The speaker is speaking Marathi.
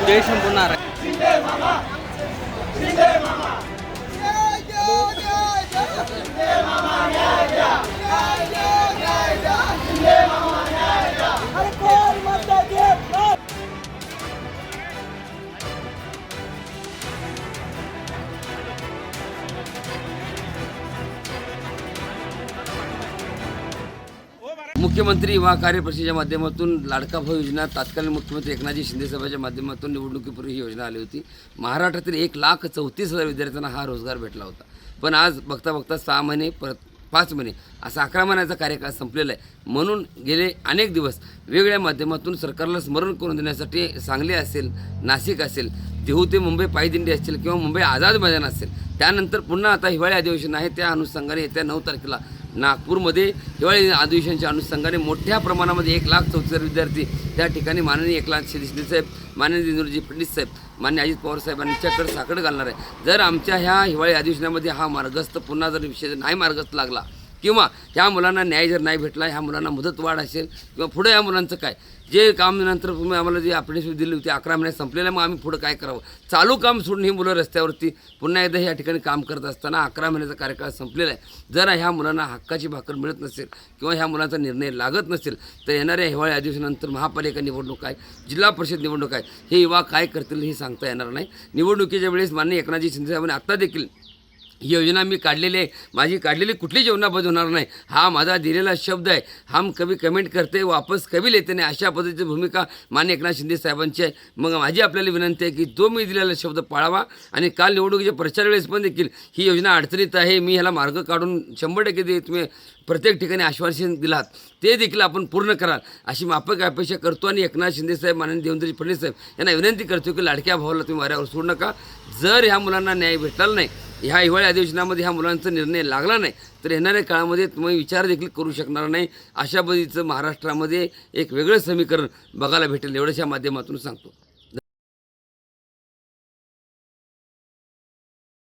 जय शंभू नारायण. मुख्यमंत्री युवा कार्य परिषदेच्या माध्यमातून लाडका भाऊ योजना तात्कालीन मुख्यमंत्री एकनाथजी शिंदे साहेबांच्या माध्यमातून निवडणुकीपूर्वी ही योजना आली होती. महाराष्ट्रातील 1,34,000 विद्यार्थ्यांना हा रोजगार भेटला होता. पण आज बघता बघता 6 महिने परत 5 महिने असा 11 महिन्याचा कार्यकाळ संपलेला आहे. म्हणून गेले अनेक दिवस वेगवेगळ्या माध्यमातून सरकारला स्मरण करून देण्यासाठी सांगली असेल, नाशिक असेल, देहू ते मुंबई पायदिंडी असतील किंवा मुंबई आझाद मैदान असेल, त्यानंतर पुन्हा आता हिवाळी अधिवेशन आहे. त्या अनुषंगाने येत्या 9 तारखेला नागपूरमध्ये हिवाळी अधिवेशनाच्या अनुषंगाने मोठ्या प्रमाणामध्ये 1,34,000 विद्यार्थी त्या ठिकाणी माननीय एकनाथ शिंदे साहेब, माननीय इंद्रजी फडणवीस साहेब, माननीय अजित पवार साहेबांच्याकडे साकडं घालणार आहे. जर आमच्या ह्या हिवाळी अधिवेशनामध्ये हा मार्गस्थ पुन्हा जर विषय नाही मार्गस्थ लागला किंवा ह्या मुलांना न्याय जर नाही भेटला, ह्या मुलांना मुदतवाढ असेल किंवा पुढे या मुलांचं काय जे काम नंतर तुम्ही आम्हाला जे अप्रेंटिसशिप दिली होती 11 महिन्यात संपलेलं, मग आम्ही पुढं काय करावं? चालू काम सोडून ही मुलं रस्त्यावरती पुन्हा एकदा या ठिकाणी काम करत असताना 11 महिन्याचा कार्यकाळ संपलेला आहे. जर ह्या मुलांना हक्काची भाकर मिळत नसेल किंवा ह्या मुलांचा निर्णय लागत नसेल तर येणाऱ्या हिवाळी अधिवेशनानंतर महापालिका निवडणूक आहे, जिल्हा परिषद निवडणूक आहे, हे युवा काय करतील हे सांगता येणार नाही. निवडणुकीच्या वेळेस माननीय एकनाथजी शिंदे साहेबांनी आत्ता देखील ही योजना मी काढलेली आहे, माझी काढलेली कुठलीच योजना बंद होणार नाही, हा माझा दिलेला शब्द आहे. हम कभी कमेंट करते वापस कभी लेते नाही, अशा पद्धतीची भूमिका माननीय एकनाथ शिंदे साहेबांची आहे. मग माझी आपल्याला विनंती आहे की जो मी दिलेला शब्द पाळावा. आणि काल निवडणुकीच्या प्रचार वेळेस पण देखील ही योजना अडचणीत आहे, मी ह्याला मार्ग काढून 100% ते तुम्ही प्रत्येक ठिकाणी आश्वासन दिलात ते देखील आपण पूर्ण कराल अशी माफक अपेक्षा करतो. आणि एकनाथ शिंदे साहेब, माननीय देवेंद्रजी फडणवीस साहेब यांना विनंती करतो की लाडक्या भावाला तुम्ही वाऱ्यावर सोडू नका. जर ह्या मुलांना न्याय भेटला नाही, ह्या हिवाळी अधिवेशनामध्ये ह्या मुलांचा निर्णय लागला नाही तर येणाऱ्या काळामध्ये तुम्ही विचार देखील करू शकणार नाही. अशा पद्धतीचं महाराष्ट्रामध्ये एक वेगळं समीकरण बघायला भेटेल, एवढ्याच्या माध्यमातून सांगतो.